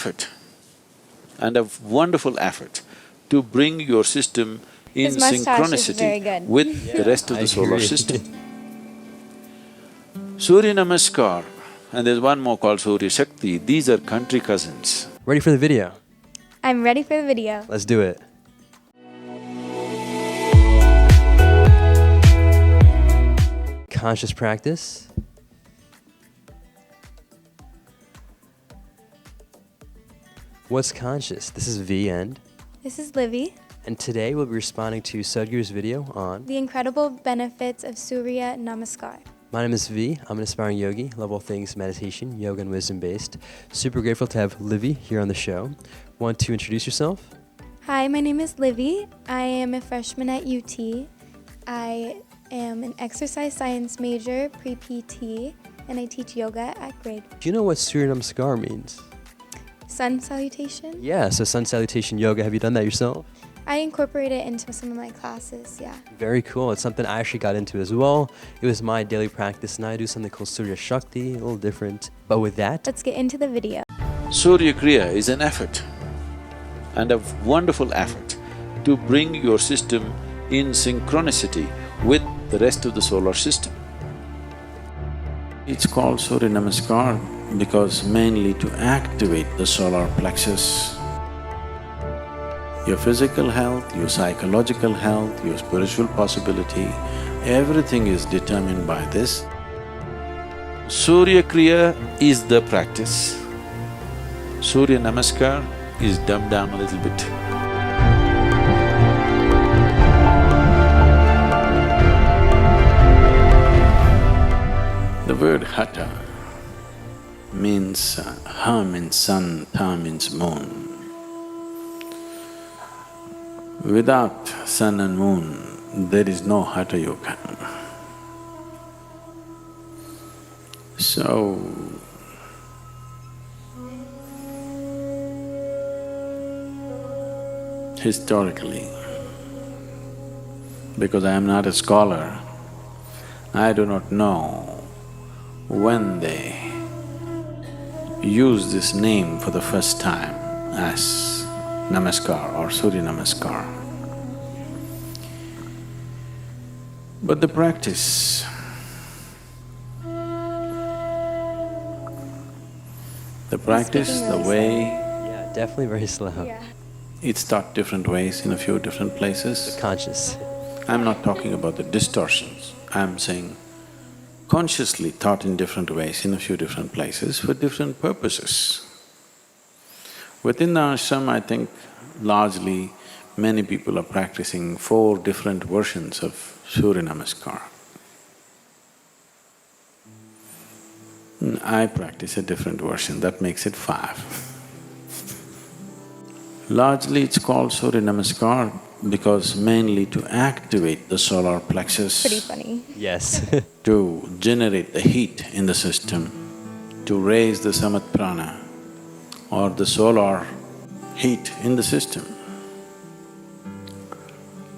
effort and a wonderful effort to bring your system in His mustache is very synchronicity good. with the rest of I the solar agree. system. Surya Namaskar, and there's one more called Surya Shakti, these are country cousins. Ready for the video? I'm ready for the video. Let's do it. Conscious practice. What's conscious? This is V and This is Livy. and today we'll be responding to Sadhguru's video on The incredible benefits of Surya Namaskar. My name is V. I'm an aspiring yogi, love all things meditation, yoga, and wisdom based. Super grateful to have Livy here on the show. Want to introduce yourself? Hi, my name is Livy. I am a freshman at UT. I am an exercise science major, pre-PT, and I teach yoga at grade. Do you know what Surya Namaskar means? Sun salutation. Yeah, so sun salutation yoga. Have you done that yourself? I incorporate it into some of my classes, yeah. Very cool. It's something I actually got into as well. It was my daily practice, and I do something called Surya Shakti, a little different. But with that, Let's get into the video. Surya Kriya is an effort and a wonderful effort to bring your system in synchronicity with the rest of the solar system. It's called Surya Namaskar because mainly to activate the solar plexus. Your physical health, your psychological health, your spiritual possibility, everything is determined by this. Surya Kriya is the practice. Surya Namaskar is dumbed down a little bit. The word Hatha means Ha means sun, Tha means moon. Without sun and moon, there is no Hatha Yoga. So, historically, because I am not a scholar, I do not know when they use this name for the first time as Namaskar or Surya Namaskar. But the practice, the way yeah, definitely very slow. Yeah. it's taught different ways in a few different places. Conscious. I'm not talking about the distortions, I'm saying consciously taught in different ways in a few different places for different purposes. Within the ashram, I think largely many people are practicing 4 different versions of Surya Namaskar. I practice a different version, that makes it 5. Largely it's called Surya Namaskar because mainly to activate the solar plexus. Pretty funny. Yes. To generate the heat in the system, to raise the samat prana or the solar heat in the system.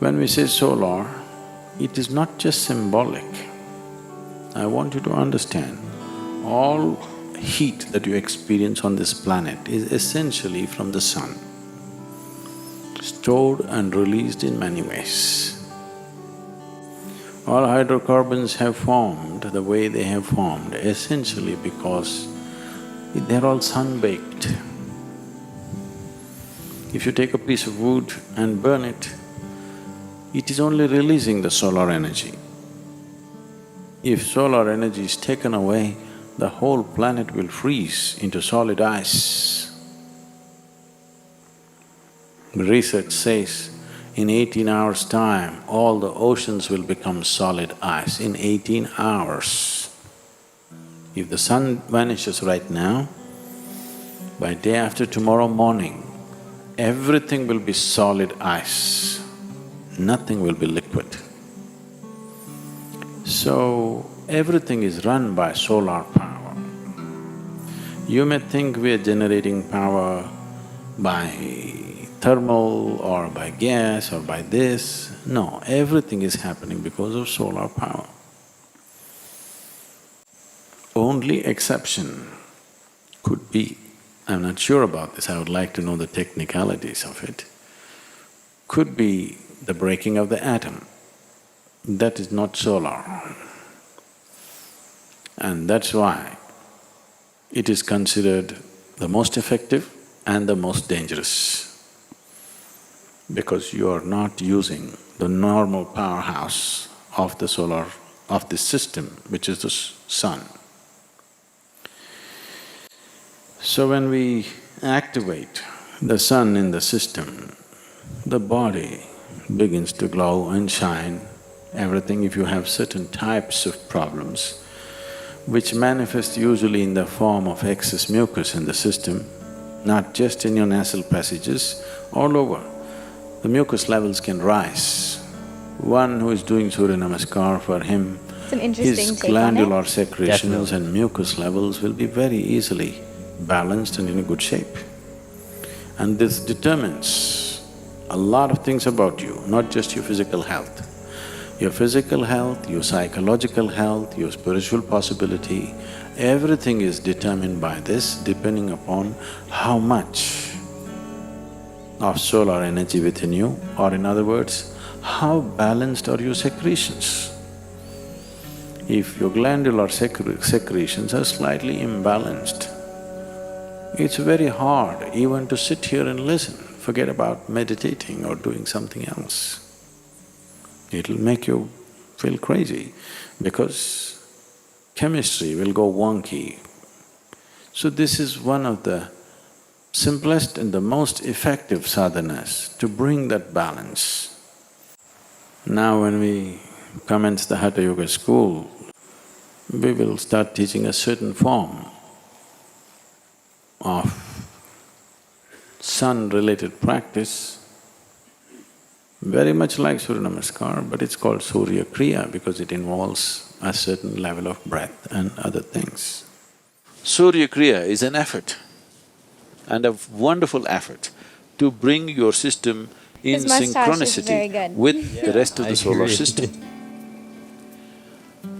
When we say solar, it is not just symbolic. I want you to understand, all heat that you experience on this planet is essentially from the sun, stored and released in many ways. All hydrocarbons have formed the way they have formed essentially because they're all sun-baked. If you take a piece of wood and burn it, it is only releasing the solar energy. If solar energy is taken away, the whole planet will freeze into solid ice. Research says in 18 hours' time, all the oceans will become solid ice in 18 hours. If the sun vanishes right now, by day after tomorrow morning, everything will be solid ice, nothing will be liquid. So, everything is run by solar power. You may think we are generating power by thermal or by gas or by this. No, everything is happening because of solar power. Only exception could be I'm not sure about this, I would like to know the technicalities of it, could be the breaking of the atom. That is not solar. And that's why it is considered the most effective and the most dangerous, because you are not using the normal powerhouse of the solar… of this system, which is the sun. So when we activate the sun in the system, the body begins to glow and shine, everything. If you have certain types of problems, which manifest usually in the form of excess mucus in the system, not just in your nasal passages, all over, the mucus levels can rise. One who is doing Surya Namaskar, for him, It's an interesting his take on it. glandular secretions Definitely. and mucus levels will be very easily balanced and in a good shape. And this determines a lot of things about you, not just your physical health. Your physical health, your psychological health, your spiritual possibility, everything is determined by this, depending upon how much of solar energy within you, or in other words, how balanced are your secretions. If your glandular secretions are slightly imbalanced, it's very hard even to sit here and listen, forget about meditating or doing something else. It'll make you feel crazy because chemistry will go wonky. So this is one of the simplest and the most effective sadhanas to bring that balance. Now when we commence the Hatha Yoga school, we will start teaching a certain form of sun-related practice, very much like Surya Namaskar, but it's called Surya Kriya because it involves a certain level of breath and other things. Surya Kriya is an effort, and a wonderful effort to bring your system in His mustache is very synchronicity good. with the rest of I the solar agree. system.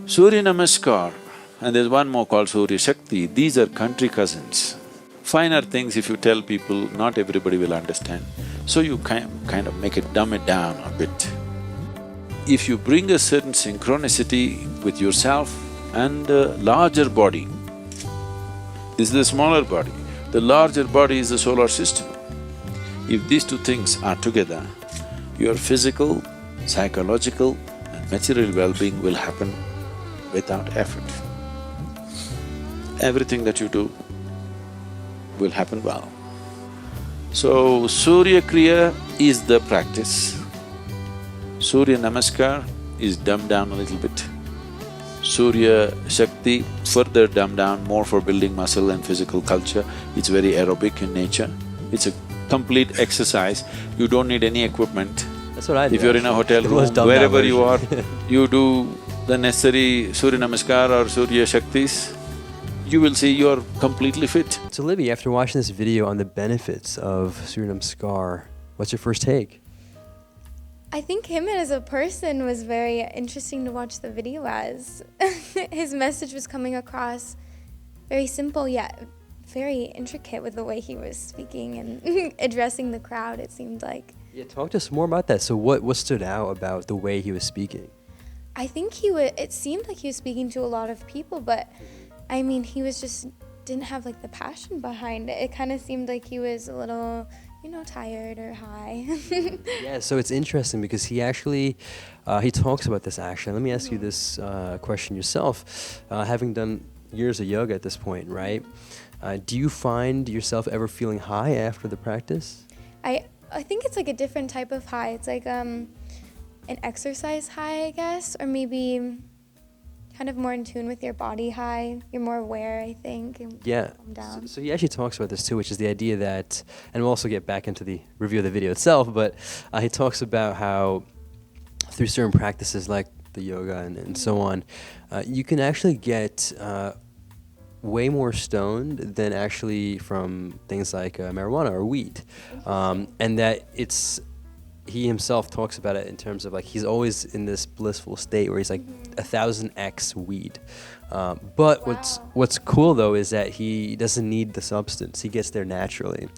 Surya Namaskar, and there's one more called Surya Shakti, these are country cousins. Finer things if you tell people, not everybody will understand. So you kind of make it, dumb it down a bit. If you bring a certain synchronicity with yourself and a larger body, this is the smaller body, the larger body is the solar system. If these two things are together, your physical, psychological and material well-being will happen without effort. Everything that you do will happen well. So, Surya Kriya is the practice. Surya Namaskar is dumbed down a little bit. Surya Shakti further dumbed down, more for building muscle and physical culture. It's very aerobic in nature. It's a complete exercise. You don't need any equipment. That's what I do. If you're in a hotel The most room, dumbed down wherever you are, version. you do the necessary Surya Namaskar or Surya Shaktis, you will see you're completely fit. So Libby, after watching this video on the benefits of Surya Namaskar, what's your first take? I think him as a person was very interesting to watch the video as. His message was coming across very simple yet very intricate with the way he was speaking and addressing the crowd, it seemed like. Yeah, talk to us more about that. So what stood out about the way he was speaking? I think it seemed like he was speaking to a lot of people, but I mean, he was just didn't have like the passion behind it. It kind of seemed like he was a little, tired or high. Yeah, so it's interesting because he actually, he talks about this actually. Let me ask you this question yourself. Having done years of yoga at this point, right? Do you find yourself ever feeling high after the practice? I think it's like a different type of high. It's like an exercise high, I guess, or maybe kind of more in tune with your body high. You're more aware, I think, and Yeah. calm down. So he actually talks about this too, which is the idea that, and we'll also get back into the review of the video itself, but he talks about how through certain practices like the yoga and so on, you can actually get way more stoned than actually from things like marijuana or weed. And that he himself talks about it in terms of like he's always in this blissful state where he's like 1,000x weed. But what's cool though is that he doesn't need the substance. He gets there naturally,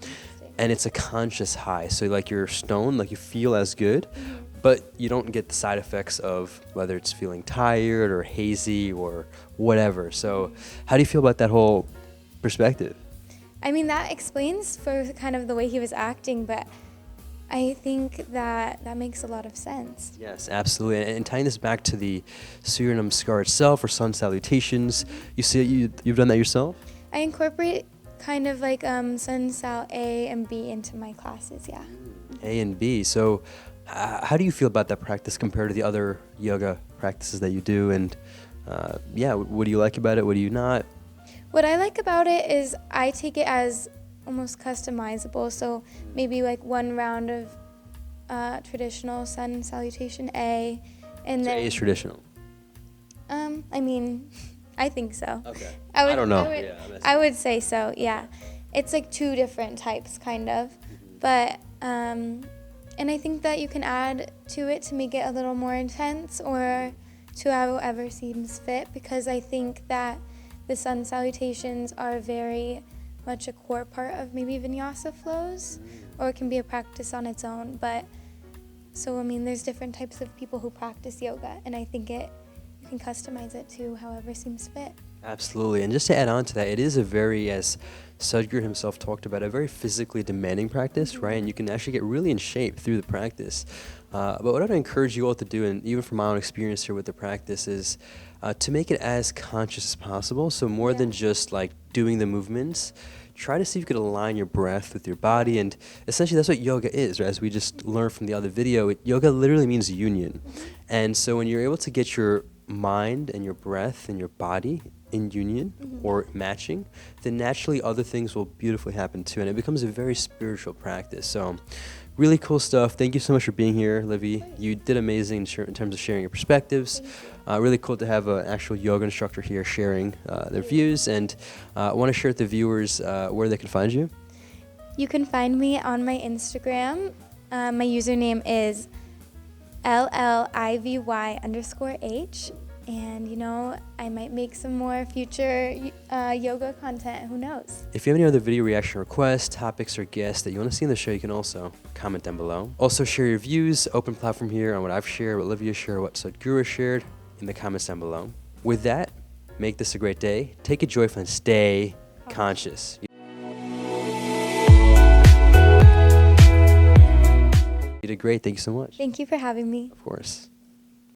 and it's a conscious high. So like you're stoned, like you feel as good, but you don't get the side effects of whether it's feeling tired or hazy or whatever. So how do you feel about that whole perspective? I mean, that explains for kind of the way he was acting, but I think that makes a lot of sense. Yes, absolutely. And tying this back to the Surya Namaskar itself, or sun salutations, you see you've done that yourself? I incorporate kind of like Sun Sal A and B into my classes, yeah. A and B. So how do you feel about that practice compared to the other yoga practices that you do? And what do you like about it? What do you not? What I like about it is I take it as almost customizable. So maybe like one round of traditional sun salutation A, and So then A is traditional. I mean, I think so. Okay. I don't know. I would say so. Yeah, it's like two different types, kind of, but and I think that you can add to it to make it a little more intense, or to however seems fit, because I think that the sun salutations are very much a core part of maybe vinyasa flows, or it can be a practice on its own. But so I mean, there's different types of people who practice yoga, and I think you can customize it to however seems fit. Absolutely. And just to add on to that, it is a very, as Sadhguru himself talked about, a very physically demanding practice, right? And you can actually get really in shape through the practice. But what I'd encourage you all to do, and even from my own experience here with the practice, is to make it as conscious as possible. So more than just like doing the movements, try to see if you could align your breath with your body. And essentially that's what yoga is, right? As we just learned from the other video, yoga literally means union. And so when you're able to get your mind and your breath and your body in union or matching, then naturally other things will beautifully happen too, and it becomes a very spiritual practice. So really cool stuff. Thank you so much for being here, Livy. You did amazing in terms of sharing your perspectives. Really cool to have an actual yoga instructor here sharing their views. And I want to share with the viewers where they can find you. You can find me on my Instagram. My username is LLIVY_H. And, I might make some more future yoga content. Who knows? If you have any other video reaction requests, topics, or guests that you want to see in the show, you can also comment down below. Also, share your views, open platform here on what I've shared, what Olivia shared, what Sadhguru shared in the comments down below. With that, make this a great day. Take it joyful and stay conscious. You did great. Thank you so much. Thank you for having me. Of course.